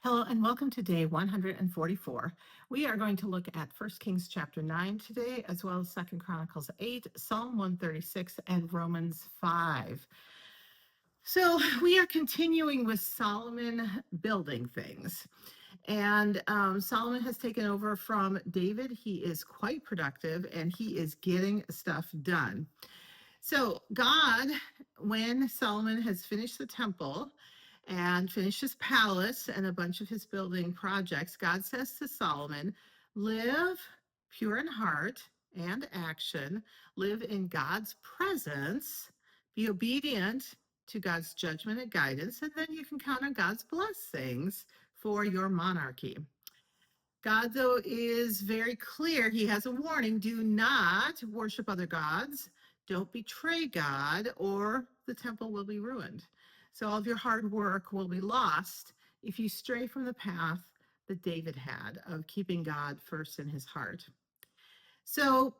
Hello and welcome to day 144. We are going to look at 1 Kings chapter 9 today, as well as 2 Chronicles 8, Psalm 136, and Romans 5. So we are continuing with Solomon building things. And Solomon has taken over from David. He is quite productive and he is getting stuff done. So, God, when Solomon has finished the temple and finished his palace and a bunch of his building projects, God says to Solomon, live pure in heart and action, live in God's presence, be obedient to God's judgment and guidance, and then you can count on God's blessings for your monarchy. God, though, is very clear. He has a warning: do not worship other gods, don't betray God, or the temple will be ruined. So all of your hard work will be lost if you stray from the path that David had of keeping God first in his heart. So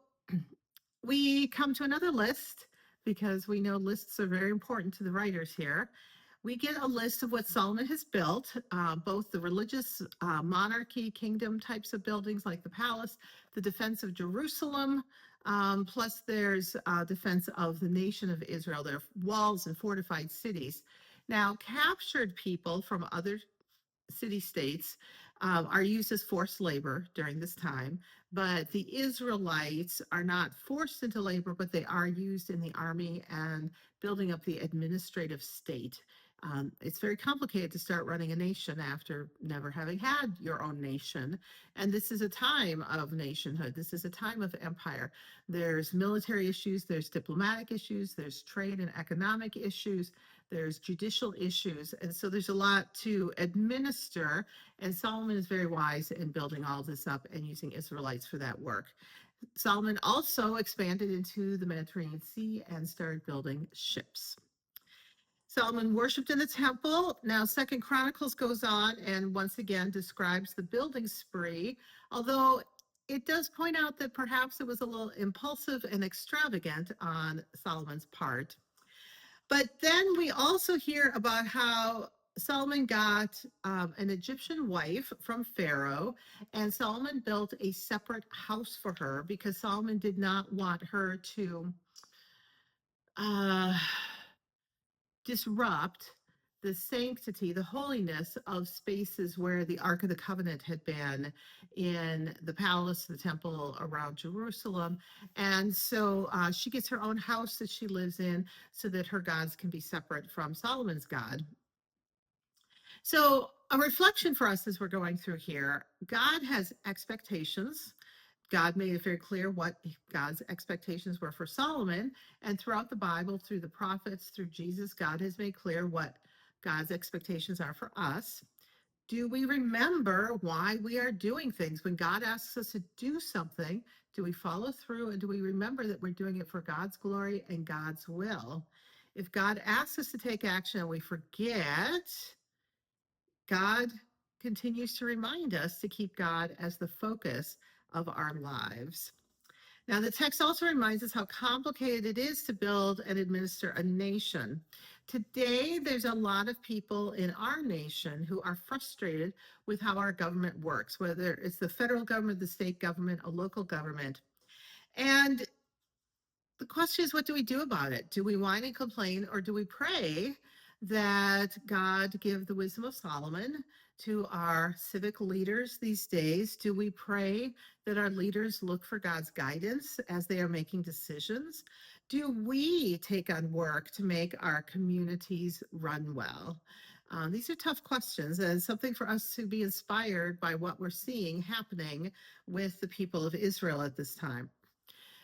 we come to another list because we know lists are very important to the writers here. We get a list of what Solomon has built, both the religious monarchy, kingdom types of buildings like the palace, the defense of Jerusalem, plus there's defense of the nation of Israel. There are walls and fortified cities. Now, captured people from other city-states are used as forced labor during this time, but the Israelites are not forced into labor, but they are used in the army and building up the administrative state. It's very complicated to start running a nation after never having had your own nation. And this is a time of nationhood. This is a time of empire. There's military issues, there's diplomatic issues, there's trade and economic issues, there's judicial issues. And so there's a lot to administer. And Solomon is very wise in building all this up and using Israelites for that work. Solomon also expanded into the Mediterranean Sea and started building ships. Solomon worshiped in the temple. Now, Second Chronicles goes on and once again describes the building spree, although it does point out that perhaps it was a little impulsive and extravagant on Solomon's part. But then we also hear about how Solomon got an Egyptian wife from Pharaoh, and Solomon built a separate house for her because Solomon did not want her to disrupt the sanctity, the holiness of spaces where the Ark of the Covenant had been in the palace, the temple around Jerusalem. And so she gets her own house that she lives in so that her gods can be separate from Solomon's God. So a reflection for us as we're going through here: God has expectations. God made it very clear what God's expectations were for Solomon. And throughout the Bible, through the prophets, through Jesus, God has made clear what God's expectations are for us. Do we remember why we are doing things? When God asks us to do something, do we follow through, and do we remember that we're doing it for God's glory and God's will? If God asks us to take action and we forget, God continues to remind us to keep God as the focus of our lives. Now, the text also reminds us how complicated it is to build and administer a nation. Today, there's a lot of people in our nation who are frustrated with how our government works, whether it's the federal government, the state government, a local government. And the question is, what do we do about it? Do we whine and complain, or do we pray that God give the wisdom of Solomon to our civic leaders these days? Do we pray that our leaders look for God's guidance as they are making decisions? Do we take on work to make our communities run well? These are tough questions, and something for us to be inspired by what we're seeing happening with the people of Israel at this time.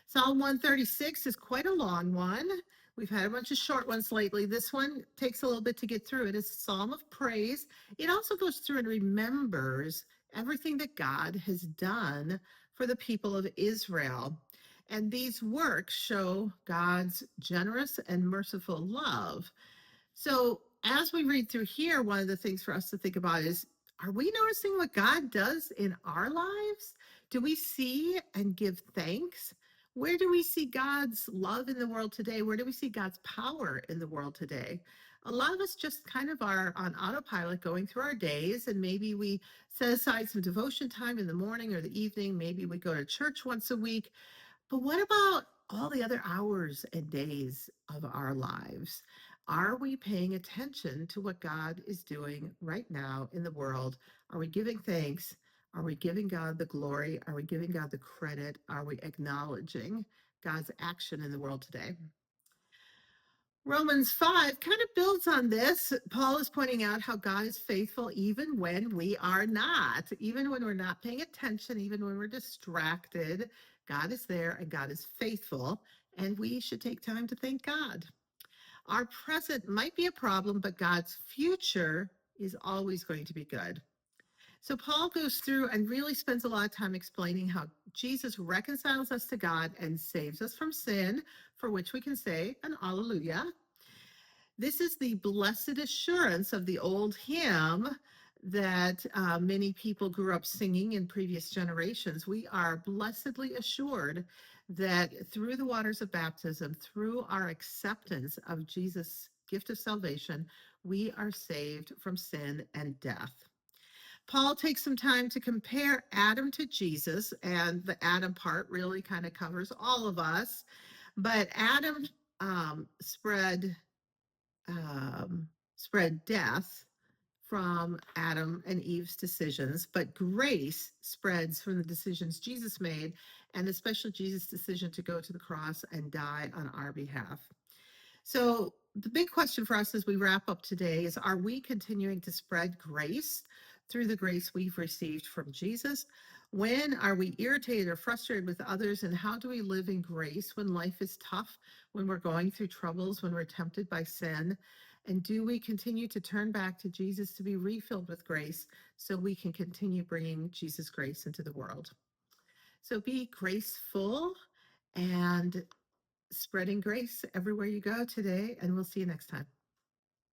Psalm 136 is quite a long one. We've had a bunch of short ones lately. This one takes a little bit to get through. It is a psalm of praise. It also goes through and remembers everything that God has done for the people of Israel. And these works show God's generous and merciful love. So as we read through here, one of the things for us to think about is, are we noticing what God does in our lives? Do we see and give thanks? Where do we see God's love in the world today? Where do we see God's power in the world today? A lot of us just kind of are on autopilot going through our days, and maybe we set aside some devotion time in the morning or the evening. Maybe we go to church once a week. But what about all the other hours and days of our lives? Are we paying attention to what God is doing right now in the world? Are we giving thanks? Are we giving God the glory? Are we giving God the credit? Are we acknowledging God's action in the world today? Romans 5 kind of builds on this. Paul is pointing out how God is faithful even when we are not, even when we're not paying attention, even when we're distracted. God is there and God is faithful, and we should take time to thank God. Our present might be a problem, but God's future is always going to be good. So Paul goes through and really spends a lot of time explaining how Jesus reconciles us to God and saves us from sin, for which we can say an alleluia. This is the blessed assurance of the old hymn that many people grew up singing in previous generations. We are blessedly assured that through the waters of baptism, through our acceptance of Jesus' gift of salvation, we are saved from sin and death. Paul takes some time to compare Adam to Jesus, and the Adam part really kind of covers all of us. But Adam spread spread death from Adam and Eve's decisions, but grace spreads from the decisions Jesus made, and especially Jesus' decision to go to the cross and die on our behalf. So the big question for us as we wrap up today is, are we continuing to spread grace through the grace we've received from Jesus? When are we irritated or frustrated with others? And how do we live in grace when life is tough, when we're going through troubles, when we're tempted by sin? And do we continue to turn back to Jesus to be refilled with grace so we can continue bringing Jesus' grace into the world? So be graceful and spreading grace everywhere you go today, and we'll see you next time.